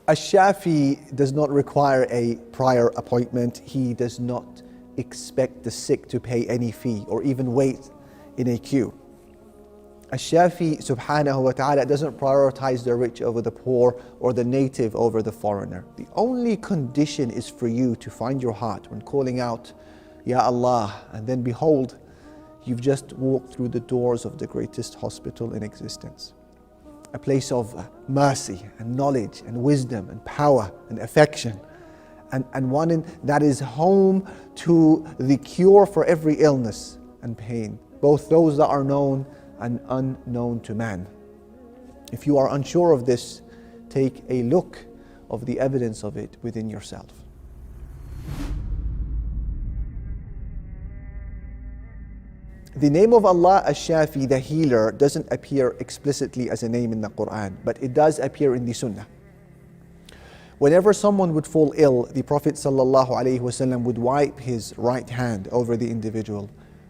Al-Shāfi does not require a prior appointment. He does not expect the sick to pay any fee or even wait in a queue. Al-Shāfi subhanahu wa ta'ala doesn't prioritize the rich over the poor or the native over the foreigner. The only condition is for you to find your heart when calling out, Ya Allah, and then behold, you've just walked through the doors of the greatest hospital in existence. A place of mercy and knowledge and wisdom and power and affection, and one that is home to the cure for every illness and pain, both those that are known and unknown to man. If you are unsure of this, take a look of the evidence of it within yourself. The name of Allah, Al-Shāfi, the healer, doesn't appear explicitly as a name in the Quran, but it does appear in the Sunnah. Whenever someone would fall ill, the Prophet ﷺ would wipe his right hand over the individual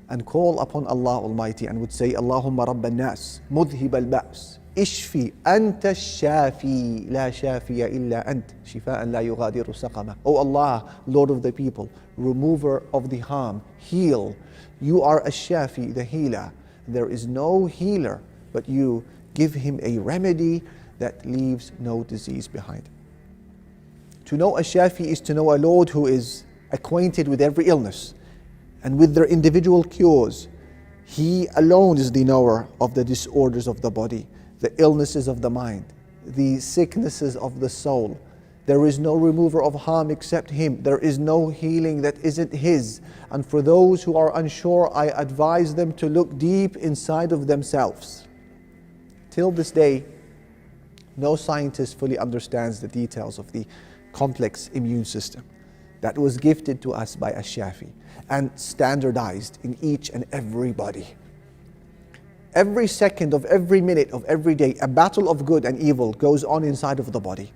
and call upon Allah Almighty and would say, Allahumma Rabban Nas, Mudhib al-Ba's, Ishfi, Anta Shafi, La Shafiya illa Ant, Shifa'an la yughadiru saqama. O Allah, Lord of the people, remover of the harm, heal. You are Al-Shāfi, the healer. There is no healer but you. Give him a remedy that leaves no disease behind. To know Al-Shāfi is to know a Lord who is acquainted with every illness and with their individual cures. He alone is the knower of the disorders of the body, the illnesses of the mind, the sicknesses of the soul. There is no remover of harm except Him. There is no healing that isn't His. And for those who are unsure, I advise them to look deep inside of themselves. Till this day, no scientist fully understands the details of the complex immune system that was gifted to us by Al-Shāfi and standardized in each and every body. Every second of every minute of every day, a battle of good and evil goes on inside of the body.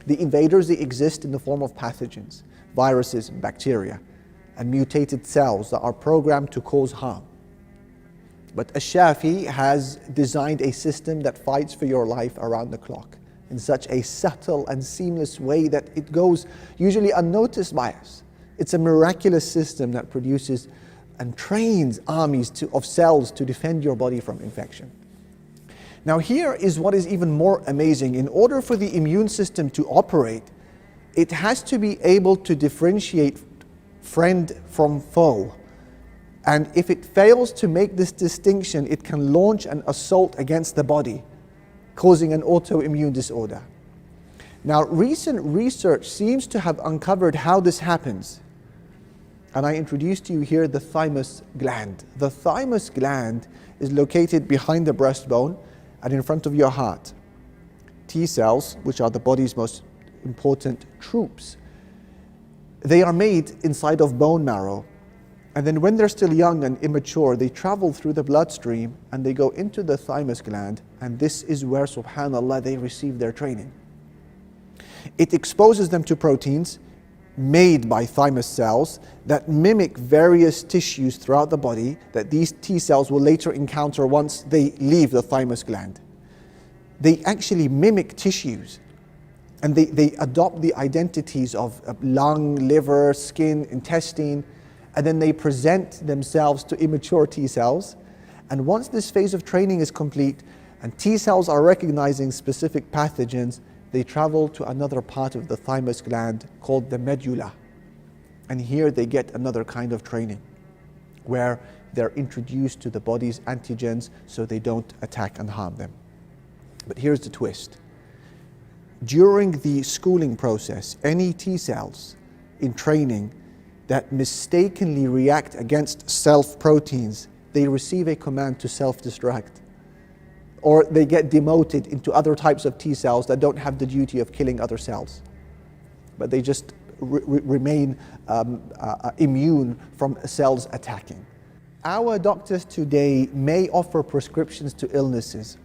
The invaders, they exist in the form of pathogens, viruses, bacteria, and mutated cells that are programmed to cause harm. But Al-Shāfi has designed a system that fights for your life around the clock in such a subtle and seamless way that it goes usually unnoticed by us. It's a miraculous system that produces and trains armies of cells to defend your body from infection. Now here is what is even more amazing. In order for the immune system to operate, it has to be able to differentiate friend from foe. And if it fails to make this distinction, it can launch an assault against the body, causing an autoimmune disorder. Now recent research seems to have uncovered how this happens. And I introduce to you here the thymus gland. The thymus gland is located behind the breastbone and in front of your heart. T cells, which are the body's most important troops, they are made inside of bone marrow. And then when they're still young and immature, they travel through the bloodstream and they go into the thymus gland. And this is where, subhanAllah, they receive their training. It exposes them to proteins made by thymus cells that mimic various tissues throughout the body that these T cells will later encounter once they leave the thymus gland. They actually mimic tissues and they adopt the identities of lung, liver, skin, intestine, and then they present themselves to immature T cells. And once this phase of training is complete and T cells are recognizing specific pathogens, they travel to another part of the thymus gland called the medulla. And here they get another kind of training where they're introduced to the body's antigens so they don't attack and harm them. But here's the twist. During the schooling process, any T cells in training that mistakenly react against self-proteins, they receive a command to self-destruct. Or they get demoted into other types of T cells that don't have the duty of killing other cells. But they just remain immune from cells attacking. Our doctors today may offer prescriptions to illnesses,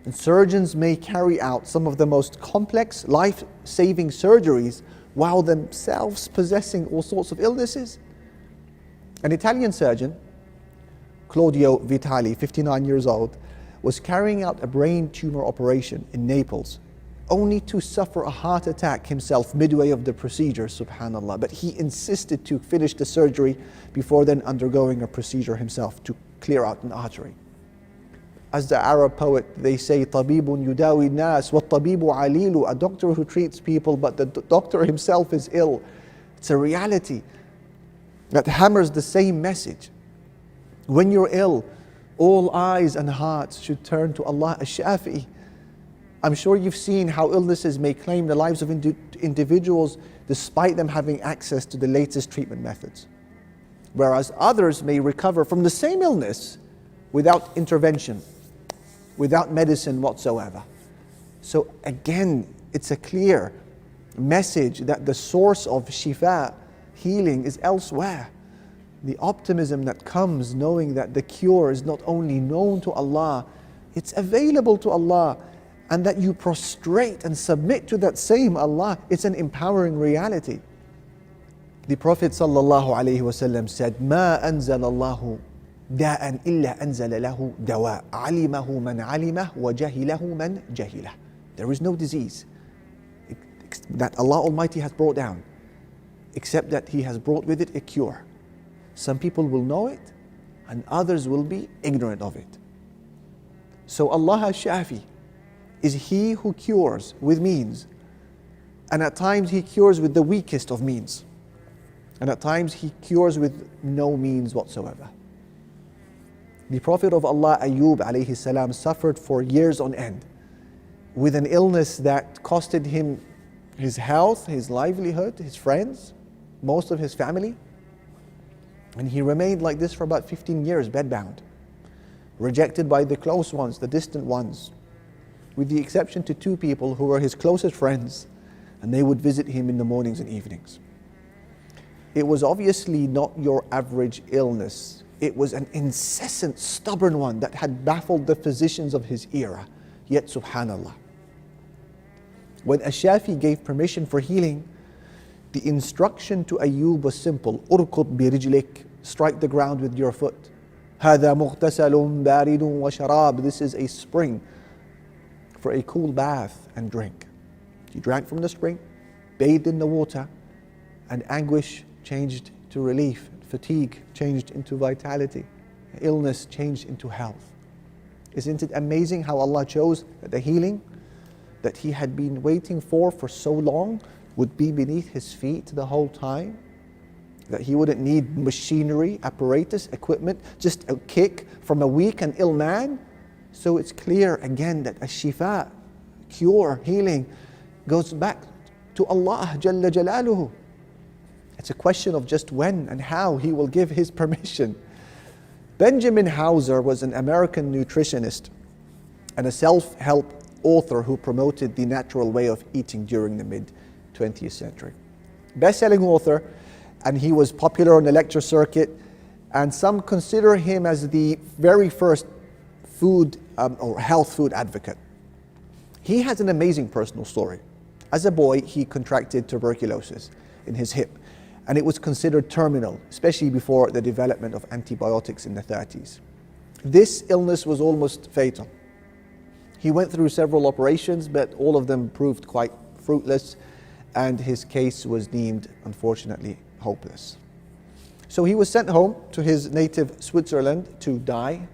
and surgeons may carry out some of the most complex, life-saving surgeries while themselves possessing all sorts of illnesses. An Italian surgeon, Claudio Vitali, 59 years old, was carrying out a brain tumor operation in Naples only to suffer a heart attack himself midway of the procedure, subhanallah. But he insisted to finish the surgery before then undergoing a procedure himself to clear out an artery. As the Arab poet, they say, طَبِيبٌ يُدَاوِي النَّاسِ وَالطَّبِيبُ عَلِيلُ, a doctor who treats people, but the doctor himself is ill. It's a reality that hammers the same message. When you're ill, all eyes and hearts should turn to Allah Al-Shāfi. I'm sure you've seen how illnesses may claim the lives of individuals despite them having access to the latest treatment methods. Whereas others may recover from the same illness without intervention, without medicine whatsoever. So again, it's a clear message that the source of shifa, healing, is elsewhere. The optimism that comes knowing that the cure is not only known to Allah, it's available to Allah, and that you prostrate and submit to that same Allah, it's an empowering reality. The Prophet ﷺ said, مَا أَنزَلَ اللَّهُ دَاءً إِلَّا أَنزَلَ لَهُ دَوَاءً عَلِمَهُ مَنْ عَلِمَهُ وَجَهِلَهُ مَنْ جَهِلَهُ. There is no disease that Allah Almighty has brought down, except that He has brought with it a cure. Some people will know it, and others will be ignorant of it. So Allah Al-Shāfi is He who cures with means, and at times He cures with the weakest of means, and at times He cures with no means whatsoever. The Prophet of Allah, Ayyub alayhi salam, suffered for years on end with an illness that costed him his health, his livelihood, his friends, most of his family. And he remained like this for about 15 years, bedbound, rejected by the close ones, the distant ones, with the exception to 2 people who were his closest friends, and they would visit him in the mornings and evenings. It was obviously not your average illness. It was an incessant, stubborn one that had baffled the physicians of his era. Yet, subhanallah, when Al-Shāfi gave permission for healing, the instruction to Ayyub was simple. Urkut birijlik, strike the ground with your foot. هذا مغتسل بارد وشراب. This is a spring for a cool bath and drink. He drank from the spring, bathed in the water, and anguish changed to relief, fatigue changed into vitality, illness changed into health. Isn't it amazing how Allah chose that the healing that he had been waiting for so long would be beneath his feet the whole time? That he wouldn't need machinery, apparatus, equipment, just a kick from a weak and ill man? So it's clear again that ash-shifa, cure, healing, goes back to Allah Jalla Jalaluhu. It's a question of just when and how He will give His permission. Benjamin Hauser was an American nutritionist and a self-help author who promoted the natural way of eating during the mid-20th century. Best-selling author, and he was popular on the lecture circuit, and some consider him as the very first food or health food advocate. He has an amazing personal story. As a boy, he contracted tuberculosis in his hip, and it was considered terminal, especially before the development of antibiotics in the 30s. This illness was almost fatal. He went through several operations, but all of them proved quite fruitless, and his case was deemed, unfortunately, hopeless. So he was sent home to his native Switzerland to die,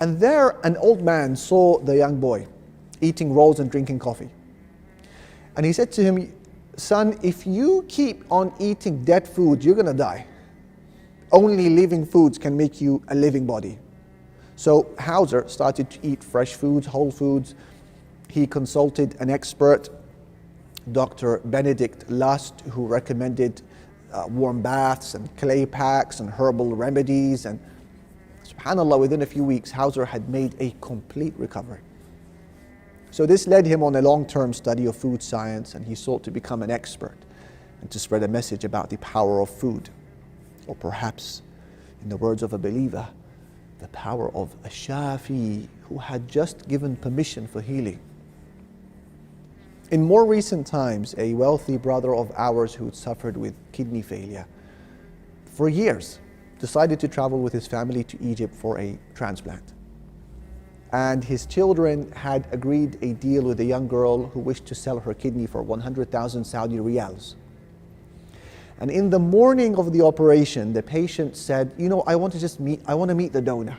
and there an old man saw the young boy eating rolls and drinking coffee. And he said to him, "Son, if you keep on eating dead food, you're going to die. Only living foods can make you a living body." So Hauser started to eat fresh foods, whole foods. He consulted an expert, Dr. Benedict Lust, who recommended warm baths and clay packs and herbal remedies. And subhanAllah, within a few weeks, Hauser had made a complete recovery. So this led him on a long-term study of food science, and he sought to become an expert and to spread a message about the power of food. Or perhaps, in the words of a believer, the power of Al-Shāfi, who had just given permission for healing. In more recent times, a wealthy brother of ours who had suffered with kidney failure for years decided to travel with his family to Egypt for a transplant. and his children had agreed a deal with a young girl who wished to sell her kidney for 100,000 Saudi riyals. And in the morning of the operation, the patient said, I want to meet the donor.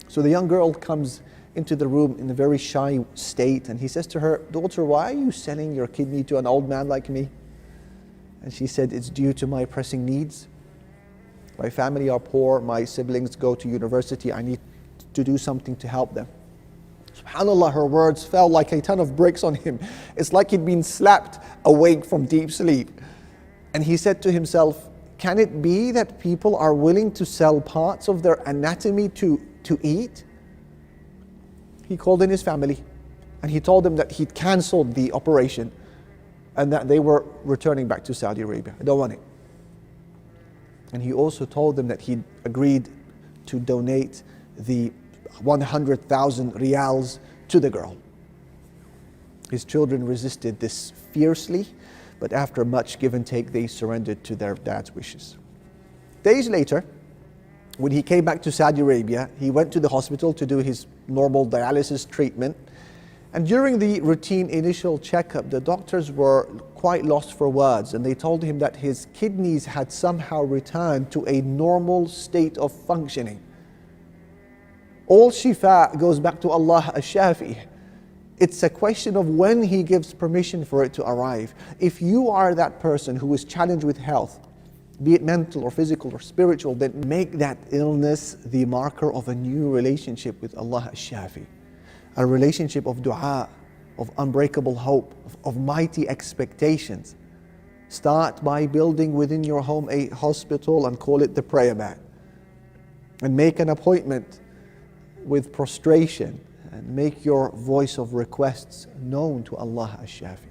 So the young girl comes into the room in a very shy state, and he says to her, daughter, why are you selling your kidney to an old man like me? And she said, it's due to my pressing needs. My family are poor, my siblings go to university, I need to do something to help them. SubhanAllah, her words fell like a ton of bricks on him. It's like he'd been slapped awake from deep sleep. And he said to himself, can it be that people are willing to sell parts of their anatomy to eat? He called in his family and he told them that he'd cancelled the operation and that they were returning back to Saudi Arabia. I don't want it. And he also told them that he'd agreed to donate the 100,000 riyals to the girl. His children resisted this fiercely, but after much give and take, they surrendered to their dad's wishes. Days later, when he came back to Saudi Arabia, he went to the hospital to do his normal dialysis treatment. And during the routine initial checkup, the doctors were quite lost for words, and they told him that his kidneys had somehow returned to a normal state of functioning. All shifa goes back to Allah Al-Shāfi. It's a question of when He gives permission for it to arrive. If you are that person who is challenged with health, be it mental or physical or spiritual, then make that illness the marker of a new relationship with Allah Al-Shāfi. A relationship of dua, of unbreakable hope, of mighty expectations. Start by building within your home a hospital and call it the prayer mat. And make an appointment with prostration and make your voice of requests known to Allah Al-Shāfi.